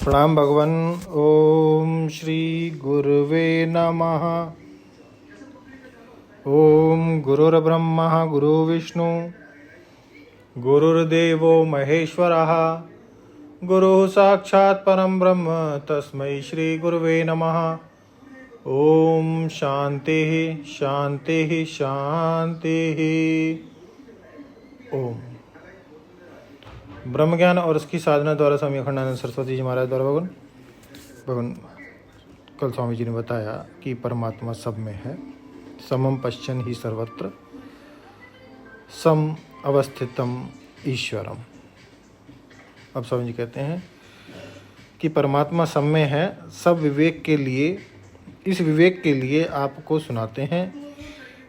प्रणाम भगवान। ओम श्री गुरुवे नमः। ओम गुरुर्ब्रह्मा गुरुर्विष्णु गुरुर्देवो महेश्वरः गुरुः साक्षात् परं ब्रह्म तस्मै श्री गुरुवे नमः। ओम शांति शांति शांति। ओम ब्रह्म ज्ञान और उसकी साधना द्वारा स्वामी अखंडानंद सरस्वती जी महाराज द्वारा भगवान कल स्वामी जी ने बताया कि परमात्मा सब में है, समम पश्चन ही सर्वत्र, सम अवस्थितम ईश्वरम। अब स्वामी जी कहते हैं कि परमात्मा सब में है, सब विवेक के लिए, इस विवेक के लिए आपको सुनाते हैं।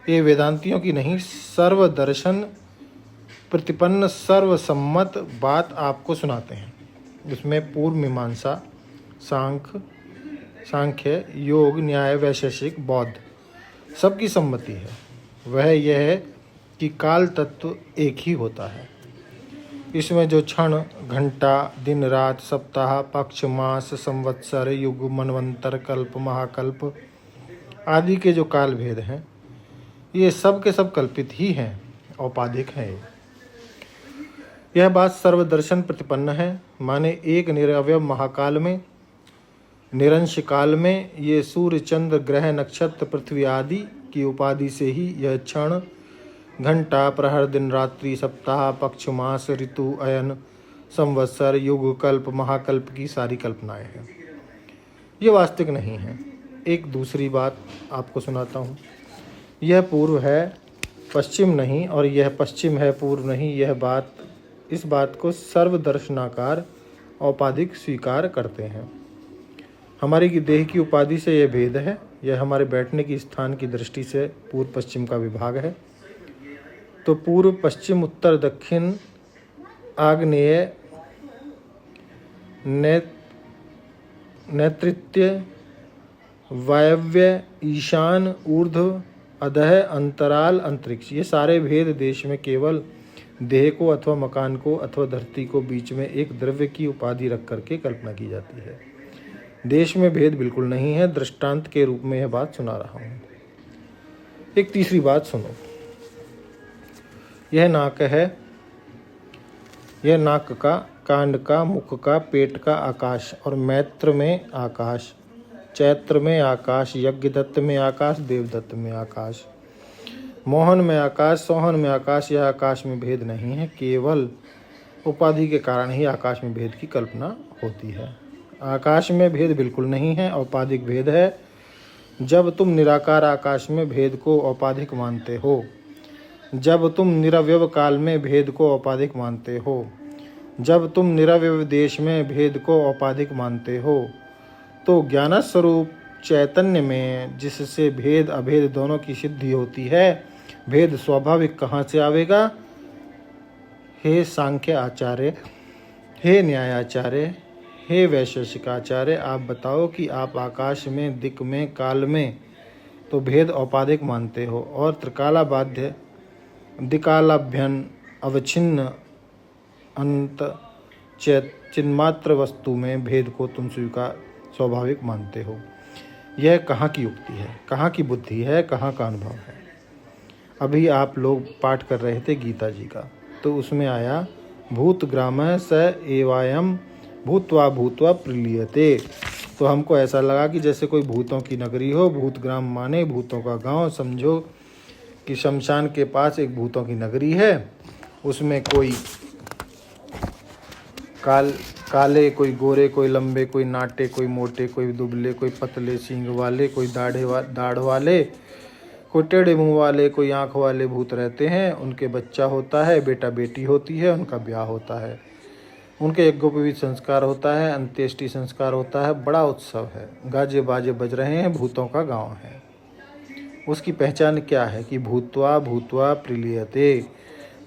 ये वेदांतियों की नहीं, सर्वदर्शन प्रतिपन्न सर्वसम्मत बात आपको सुनाते हैं। इसमें पूर्व मीमांसा, सांख्य, योग, न्याय, वैशेषिक, बौद्ध सबकी सम्मति है। वह यह है कि काल तत्व एक ही होता है। इसमें जो क्षण, घंटा, दिन, रात, सप्ताह, पक्ष, मास, संवत्सर, युग, मनवंतर, कल्प, महाकल्प आदि के जो काल भेद हैं, ये सब के सब कल्पित ही हैं, औपाधिक हैं। यह बात सर्वदर्शन प्रतिपन्न है, माने एक निरवय महाकाल में, निरंश काल में ये सूर्य, चंद्र, ग्रह, नक्षत्र, पृथ्वी आदि की उपाधि से ही यह क्षण, घंटा, प्रहर, दिन, रात्रि, सप्ताह, पक्ष, मास, ऋतु, अयन, संवत्सर, युग, कल्प, महाकल्प की सारी कल्पनाएं हैं। ये वास्तविक नहीं है। एक दूसरी बात आपको सुनाता हूँ। यह पूर्व है, पश्चिम नहीं, और यह पश्चिम है, पूर्व नहीं। इस बात को सर्वदर्शनाकार औपाधिक स्वीकार करते हैं। हमारी की देह की उपाधि से यह भेद है। यह हमारे बैठने की स्थान की दृष्टि से पूर्व पश्चिम का विभाग है। तो पूर्व, पश्चिम, उत्तर, दक्षिण, आग्नेय, नैऋत्य, वायव्य, ईशान, ऊर्ध्व, अधः, अंतराल, अंतरिक्ष, ये सारे भेद देश में केवल देह को अथवा मकान को अथवा धरती को बीच में एक द्रव्य की उपाधि रख करके कल्पना की जाती है। देश में भेद बिल्कुल नहीं है। दृष्टांत के रूप में यह बात सुना रहा हूँ। एक तीसरी बात सुनो। यह नाक है, यह नाक का, कांड का, मुख का, पेट का आकाश, और मैत्र में आकाश, चैत्र में आकाश, यज्ञदत्त में आकाश, देवदत्त में आकाश, मोहन में आकाश, सोहन में आकाश। यह आकाश में भेद नहीं है, केवल उपाधि के कारण ही आकाश में भेद की कल्पना होती है। आकाश में भेद बिल्कुल नहीं है, औपाधिक भेद है। जब तुम निराकार आकाश में भेद को औपाधिक मानते हो, जब तुम निरवयव काल में भेद को औपाधिक मानते हो, जब तुम निरवयव देश में भेद को औपाधिक मानते हो, तो ज्ञानस्वरूप चैतन्य में जिससे भेद अभेद दोनों की सिद्धि होती है, भेद स्वाभाविक कहाँ से आवेगा? हे सांख्य आचार्य, हे न्याय आचार्य, हे वैशेषिक आचार्य, आप बताओ कि आप आकाश में, दिक् में, काल में तो भेद औपाधिक मानते हो, और त्रिकालाबाध्य दिकालाभ्यन अवच्छिन्न अंत चिन्मात्र वस्तु में भेद को तुम स्वीकार स्वाभाविक मानते हो। यह कहाँ की युक्ति है, कहाँ की बुद्धि है, कहाँ का अनुभव है? अभी आप लोग पाठ कर रहे थे गीता जी का, तो उसमें आया भूत ग्रामः स एवायम भूत्वा भूत्वा प्रलीयते। तो हमको ऐसा लगा कि जैसे कोई भूतों की नगरी हो। भूत ग्राम माने भूतों का गांव। समझो कि शमशान के पास एक भूतों की नगरी है। उसमें कोई काले, कोई गोरे, कोई लंबे, कोई नाटे, कोई मोटे, कोई दुबले, कोई पतले सींग वाले, कोई दाढ़ वाले, कोई टेढ़े मुंह वाले, कोई आँख वाले भूत रहते हैं। उनके बच्चा होता है, बेटा बेटी होती है, उनका ब्याह होता है, उनके यज्ञोपवीत संस्कार होता है, अंत्येष्टि संस्कार होता है। बड़ा उत्सव है, गाजे बाजे बज रहे हैं, भूतों का गांव है। उसकी पहचान क्या है कि भूत्वा भूत्वा प्रलीयते।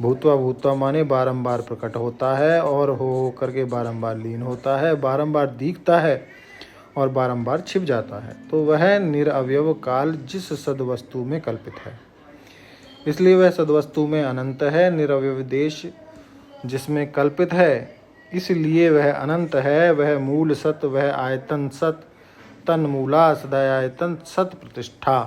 भूत्वा भूत्वा माने बारंबार प्रकट होता है और हो करके बारंबार लीन होता है, बारंबार दिखता है और बारंबार छिप जाता है। तो वह निरअवयव काल जिस सद्वस्तु में कल्पित है, इसलिए वह सद्वस्तु में अनंत है। निरअवयव देश जिसमें कल्पित है इसलिए वह अनंत है। वह मूल सत, वह आयतन सत, तन मूला सदयायतन सत प्रतिष्ठा।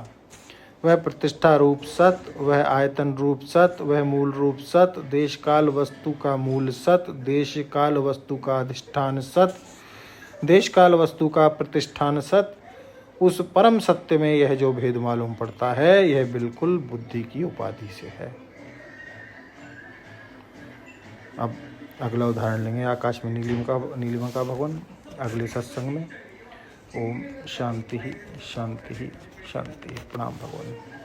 वह प्रतिष्ठा रूप सत, वह आयतन रूप सत, वह मूल रूप सत, देश काल वस्तु का मूल सत, देश काल वस्तु का अधिष्ठान सत, देश काल वस्तु का प्रतिष्ठान सत। उस परम सत्य में यह जो भेद मालूम पड़ता है, यह बिल्कुल बुद्धि की उपाधि से है। अब अगला उदाहरण लेंगे आकाश में नीलिमा का भवन अगले सत्संग में। ओम शांति ही शांति ही शांति। प्रणाम भगवान।